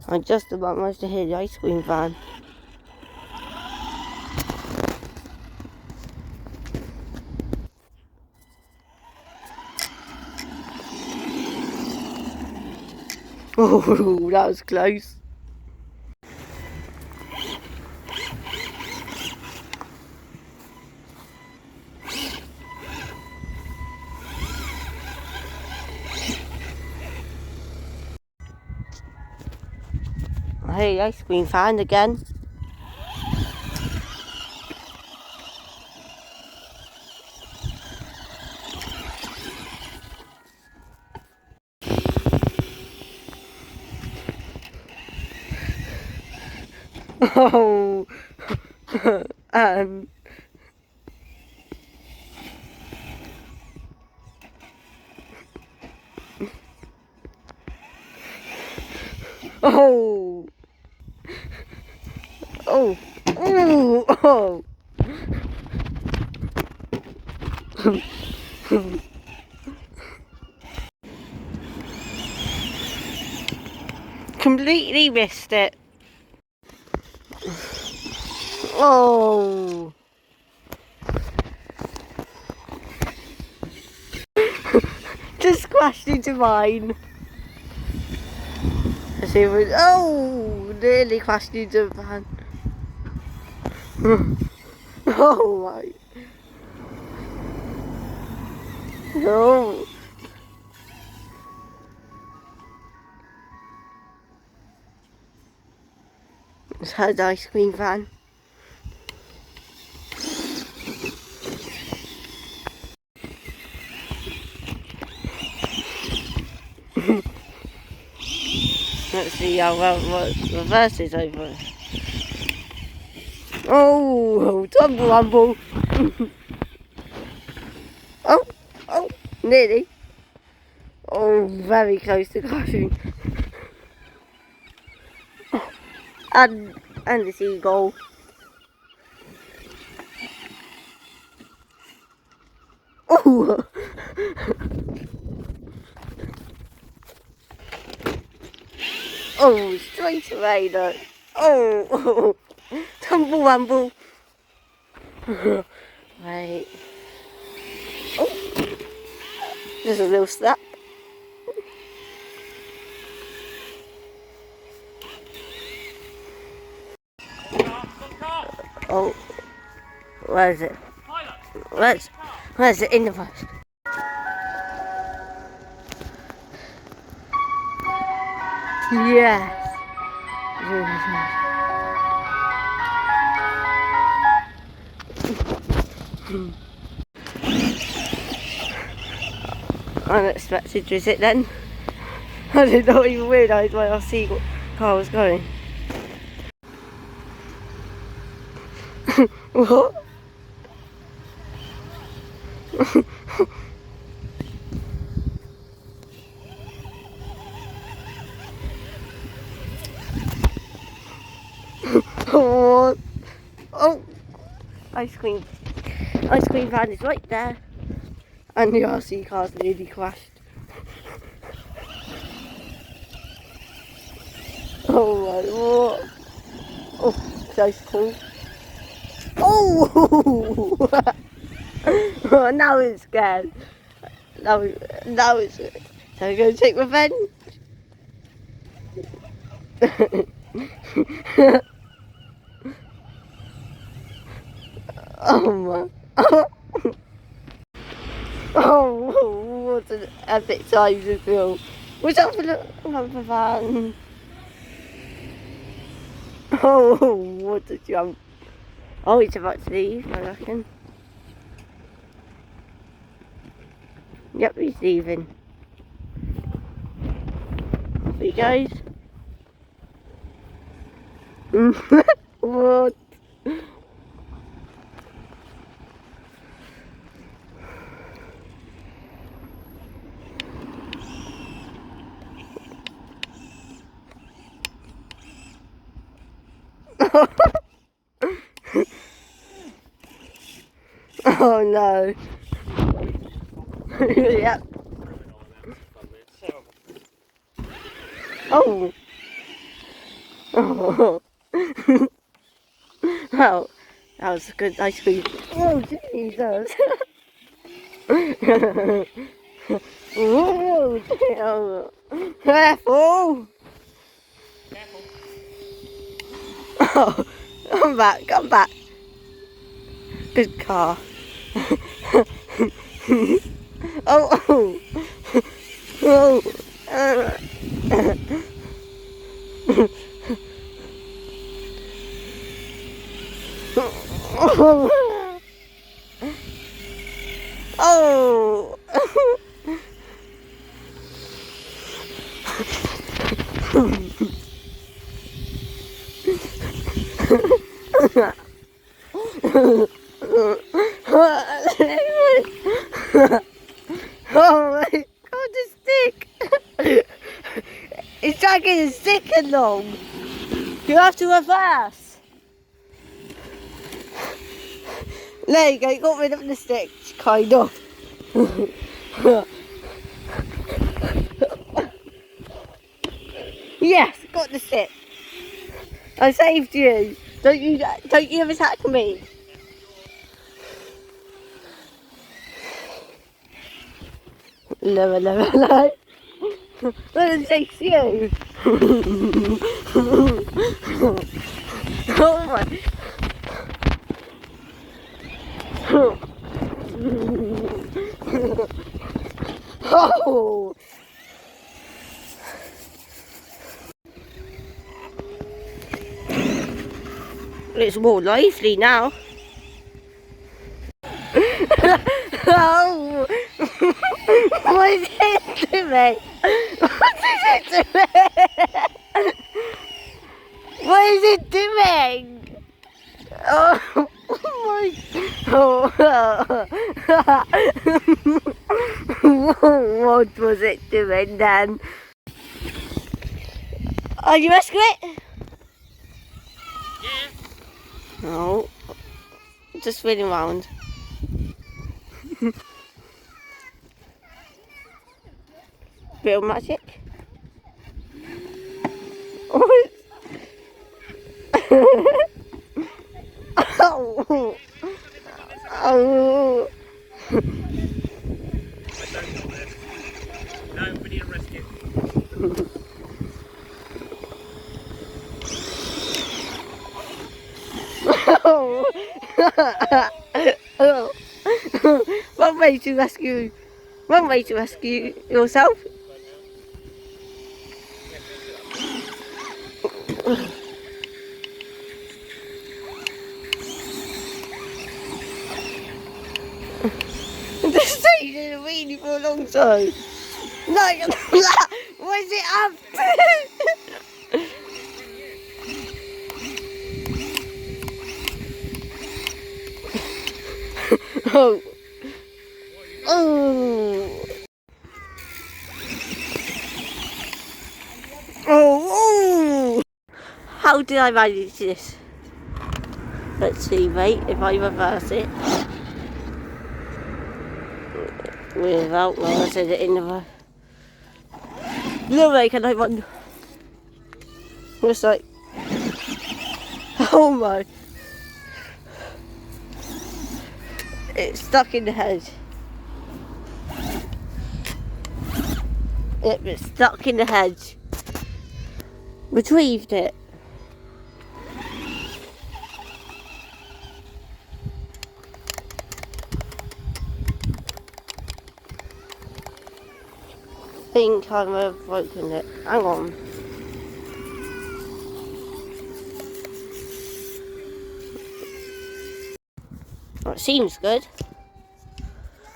I just about managed to hear the ice cream van. Oh, that was close. Hey, ice cream fan again. Oh, um, oh, oh, oh, oh. Completely missed it. Oh. Just squashed into mine. Oh, nearly crashed into the van. Oh my. No. It's her ice cream van. Let's see how well what reverse is over. Oh, tumble rumble. Oh, oh, nearly. Oh, very close to crashing. And the seagull. Oh. Oh, straight away though. Oh, tumble rumble. Right. Oh, just a little slap. Oh, where is it? Where's it in the bus? Yes. Unexpected visit then. I did not even realise where our seagull car was going. What? Oh, oh, ice cream van is right there, and the RC car's nearly crashed. Oh my lord! Oh, close call. Oh! Oh, now it's scared. Now it's. So we're going to take revenge. Oh my. Oh, what an epic time to feel. What's up for the van? Oh, what a jump. Oh, he's about to leave, I reckon. Yep, he's leaving. Off he goes. What? Oh no. Yep. Oh. Oh. Well, that was a good ice cream. Oh, Jesus. Oh, dear. Careful. Careful. Oh, come back, come back. Good car. Oh, oh. Oh. Oh. Oh my god, the stick! It's dragging the stick along. You have to reverse. There you go, you got rid of the stick, kind of. Yes, got the stick. I saved you. Don't you attack me. Lower, lower, lower. Let it chase you. Oh my. Oh. It's more lively now. Oh. What is it doing? What is it doing? What is it doing? Oh my! Oh. What was it doing then? Are you rescuing it? Yeah. No. Just spinning round. Bit of magic. Oh. Oh. Oh. No, we need a rescue. Oh. Oh. One way to rescue. One way to rescue yourself. This thing is really for a long time. No, what is it up? Oh. Oh. Oh. How did I manage this? Let's see, mate, if I reverse it. Without reversing it in the... No way can I run. It's like... Oh my. It's stuck in the hedge. It was stuck in the hedge. Retrieved it. I think I may have broken it. Hang on. Well, it seems good.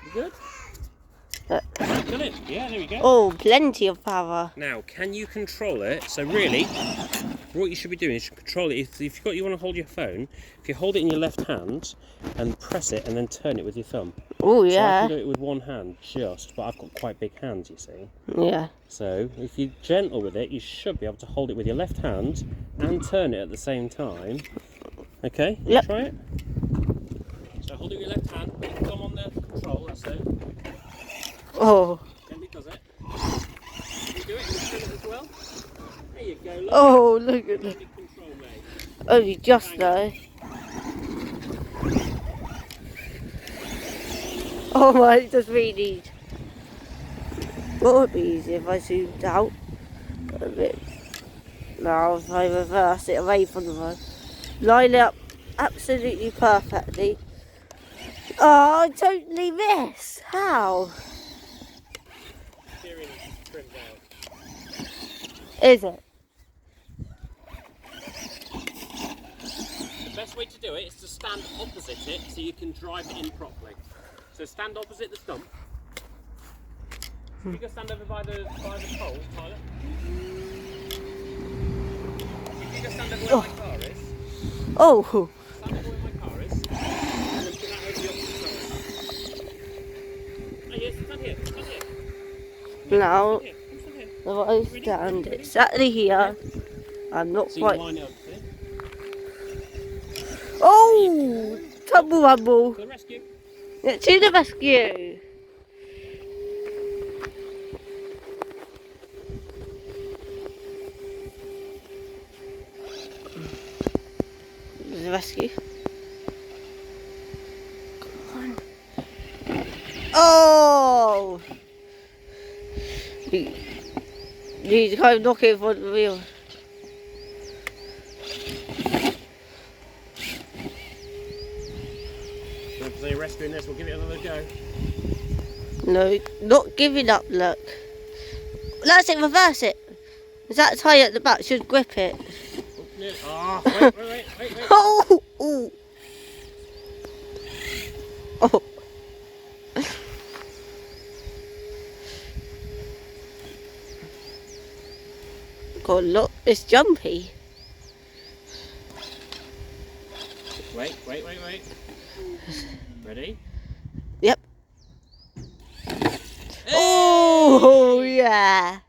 You good? But... Got it? Yeah, there we go. Oh, plenty of power. Now, can you control it? So really, what you should be doing is control it. If you want to hold your phone, if you hold it in your left hand and press it and then turn it with your thumb. Oh So I yeah. can do it with one hand just, but I've got quite big hands, you see. Yeah. So if you're gentle with it, you should be able to hold it with your left hand and turn it at the same time. Okay, Yep. try it. So hold it with your left hand, put your thumb on the control, that's it. Oh. Gently does it. You do it. as well. There you go, look. Oh, look at that. Control, mate. Only just though. Oh my, it does really need. What would be easy if I zoomed out a bit? Now if I reverse it away from the road. Line it up absolutely perfectly. Oh, I totally miss. How? Steering is trimmed out. Is it? The best way to do it is to stand opposite it so you can drive it in properly. So stand opposite the stump. You can stand over by the pole, Tyler. If you just stand over where my car is. Oh. Stand over where my car is. And then put that over the opposite side. Oh yes, stand here, stand here. Now, Stand here. if I stand exactly here, I'm not So you quite. line it up, see? Oh! Tumble rumble. To the rescue. To the rescue. The rescue. Come on. Oh! He's kind of knocking for the wheel. If there's any rescuing this, we'll give it another go. No, not giving up, look. That's it, reverse it. Is that tie at the back? Should grip it. Oh, wait. Oh! Oh! Oh! God, look, it's jumpy. Wait. Ready? Yep. Oh, yeah.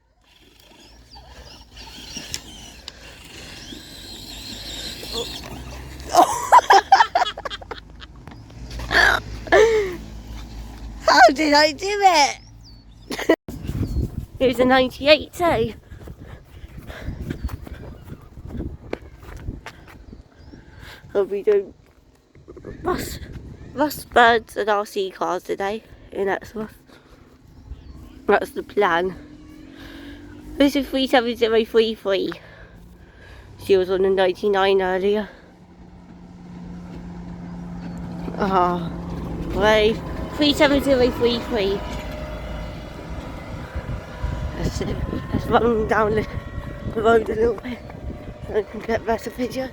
How did I do it? It was a 98 too. I'll be doing bus birds and RC cars today in Exmouth. That's the plan. This is 37033. She was on the 99 earlier. Ah, wait, 37033. Let's run down the road a little bit so I can get a better picture.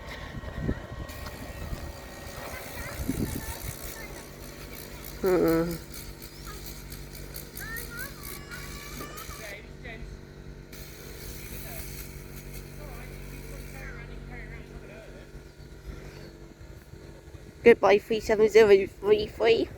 Goodbye 37033.